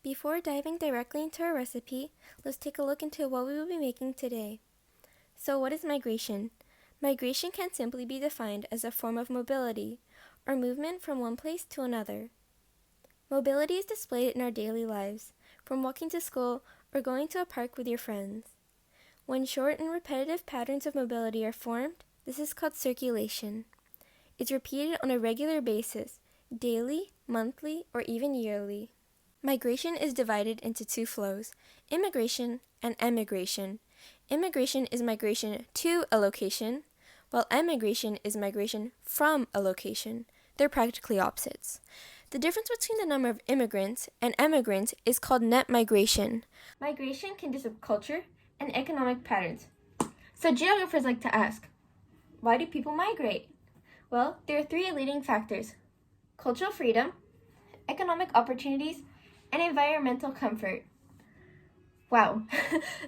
Before diving directly into our recipe, let's take a look into what we will be making today. So what is migration? Migration can simply be defined as a form of mobility, or movement from one place to another. Mobility is displayed in our daily lives, from walking to school or going to a park with your friends. When short and repetitive patterns of mobility are formed, this is called circulation. It's repeated on a regular basis, daily, monthly, or even yearly. Migration is divided into two flows, immigration and emigration. Immigration is migration to a location, while emigration is migration from a location. They're practically opposites. The difference between the number of immigrants and emigrants is called net migration. Migration consists of culture and economic patterns. So geographers like to ask, why do people migrate? Well, there are three leading factors: cultural freedom, economic opportunities, and environmental comfort. Wow,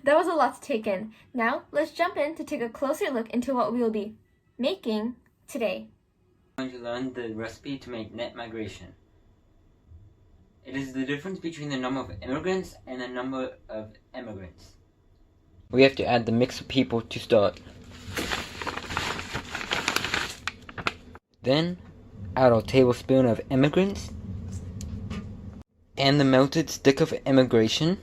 that was a lot to take in. Now, let's jump in to take a closer look into what we will be making today. We're going to learn the recipe to make net migration. It is the difference between the number of immigrants and the number of emigrants. We have to add the mix of people to start. Then, add our tablespoon of immigrants and the melted stick of immigration.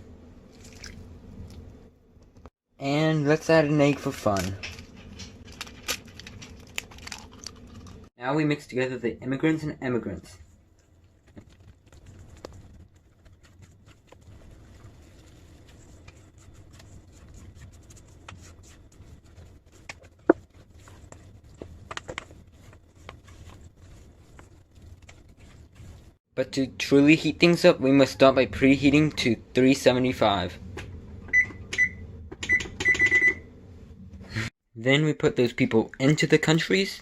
And let's add an egg for fun. Now we mix together the immigrants and emigrants. But to truly heat things up, we must start by preheating to 375. Then we put those people into the countries.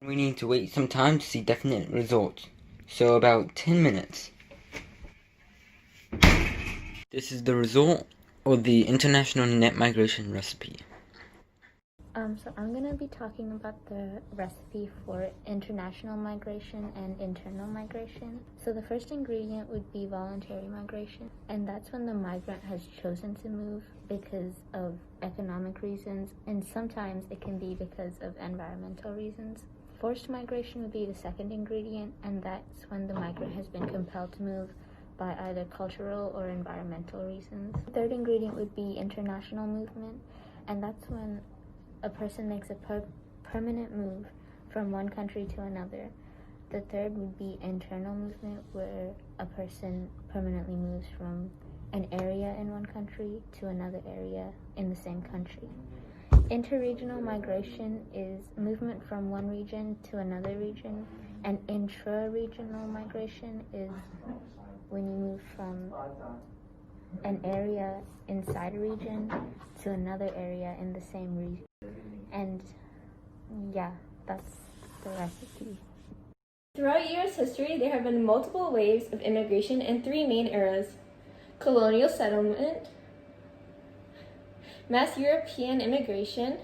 We need to wait some time to see definite results. So about 10 minutes. This is the result of the international net migration recipe. So I'm going to be talking about the recipe for international migration and internal migration. So the first ingredient would be voluntary migration, and that's when the migrant has chosen to move because of economic reasons, and sometimes it can be because of environmental reasons. Forced migration would be the second ingredient, and that's when the migrant has been compelled to move by either cultural or environmental reasons. The third ingredient would be international movement, and that's when a person makes a permanent move from one country to another. The third would be internal movement, where a person permanently moves from an area in one country to another area in the same country. Interregional migration is movement from one region to another region, and intra-regional migration is when you move from an area inside a region to another area in the same region. And yeah, that's the recipe. Throughout U.S. history, there have been multiple waves of immigration in three main eras: colonial settlement, mass European immigration,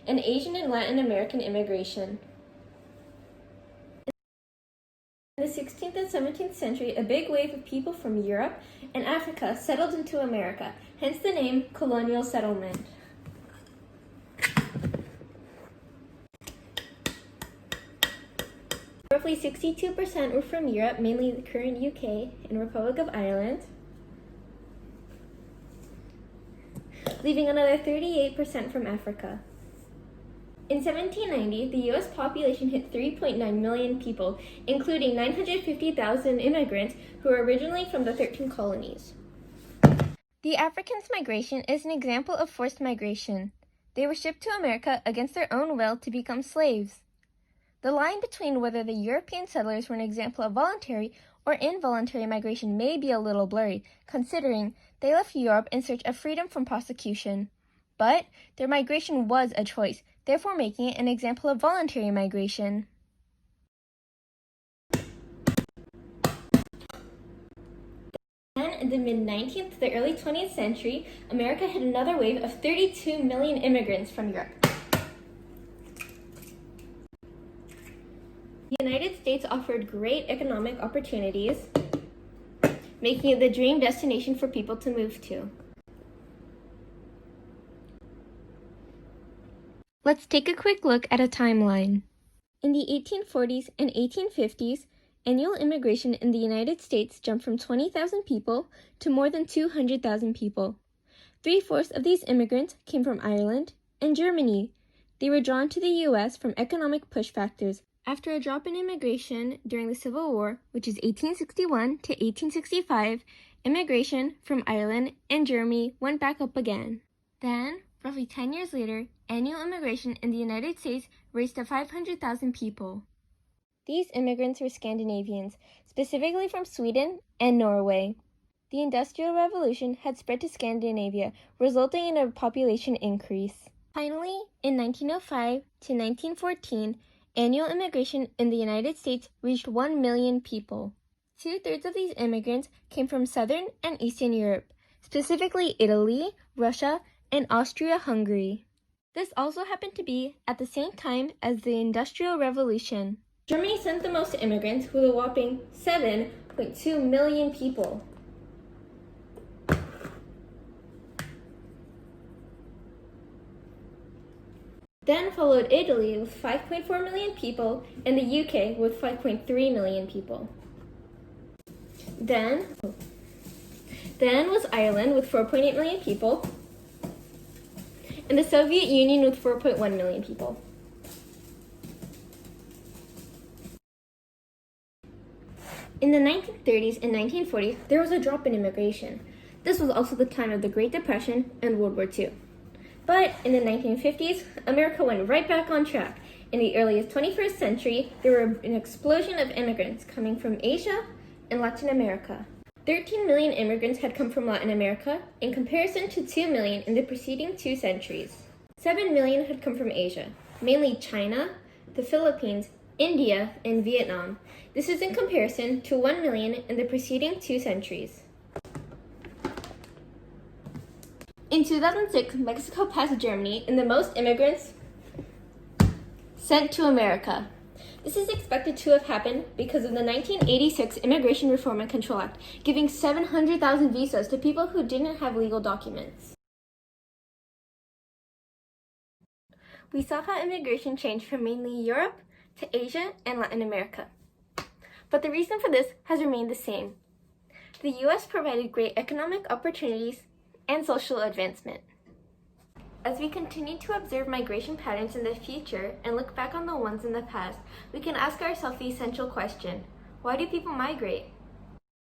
and Asian and Latin American immigration. In the 16th and 17th century, a big wave of people from Europe and Africa settled into America, hence the name colonial settlement. Roughly 62% were from Europe, mainly the current UK and Republic of Ireland, leaving another 38% from Africa. In 1790, the U.S. population hit 3.9 million people, including 950,000 immigrants who were originally from the 13 colonies. The Africans' migration is an example of forced migration. They were shipped to America against their own will to become slaves. The line between whether the European settlers were an example of voluntary or involuntary migration may be a little blurry, considering they left Europe in search of freedom from prosecution. But their migration was a choice, therefore making it an example of voluntary migration. Then, in the mid-19th to the early 20th century, America had another wave of 32 million immigrants from Europe. The United States offered great economic opportunities making it the dream destination for people to move to. Let's take a quick look at a timeline. In the 1840s and 1850s, annual immigration in the United States jumped from 20,000 people to more than 200,000 people. 3/4 of these immigrants came from Ireland and Germany. They were drawn to the U.S. from economic push factors. After a drop in immigration during the Civil War, which is 1861 to 1865, immigration from Ireland and Germany went back up again. Then, roughly 10 years later, annual immigration in the United States raised to 500,000 people. These immigrants were Scandinavians, specifically from Sweden and Norway. The Industrial Revolution had spread to Scandinavia, resulting in a population increase. Finally, in 1905 to 1914, annual immigration in the United States reached 1 million people. 2/3 of these immigrants came from Southern and Eastern Europe, specifically Italy, Russia, and Austria-Hungary. This also happened to be at the same time as the Industrial Revolution. Germany sent the most immigrants, with a whopping 7.2 million people. Then followed Italy with 5.4 million people and the UK with 5.3 million people. Then was Ireland with 4.8 million people and the Soviet Union with 4.1 million people. In the 1930s and 1940s, there was a drop in immigration. This was also the time of the Great Depression and World War II. But in the 1950s, America went right back on track. In the earliest 21st century, there were an explosion of immigrants coming from Asia and Latin America. 13 million immigrants had come from Latin America, in comparison to 2 million in the preceding 2 centuries. 7 million had come from Asia, mainly China, the Philippines, India, and Vietnam. This is in comparison to 1 million in the preceding 2 centuries. In 2006, Mexico passed Germany in the most immigrants sent to America. This is expected to have happened because of the 1986 Immigration Reform and Control Act, giving 700,000 visas to people who didn't have legal documents. We saw how immigration changed from mainly Europe to Asia and Latin America. But the reason for this has remained the same. The U.S. provided great economic opportunities and social advancement. As we continue to observe migration patterns in the future and look back on the ones in the past, we can ask ourselves the essential question: why do people migrate?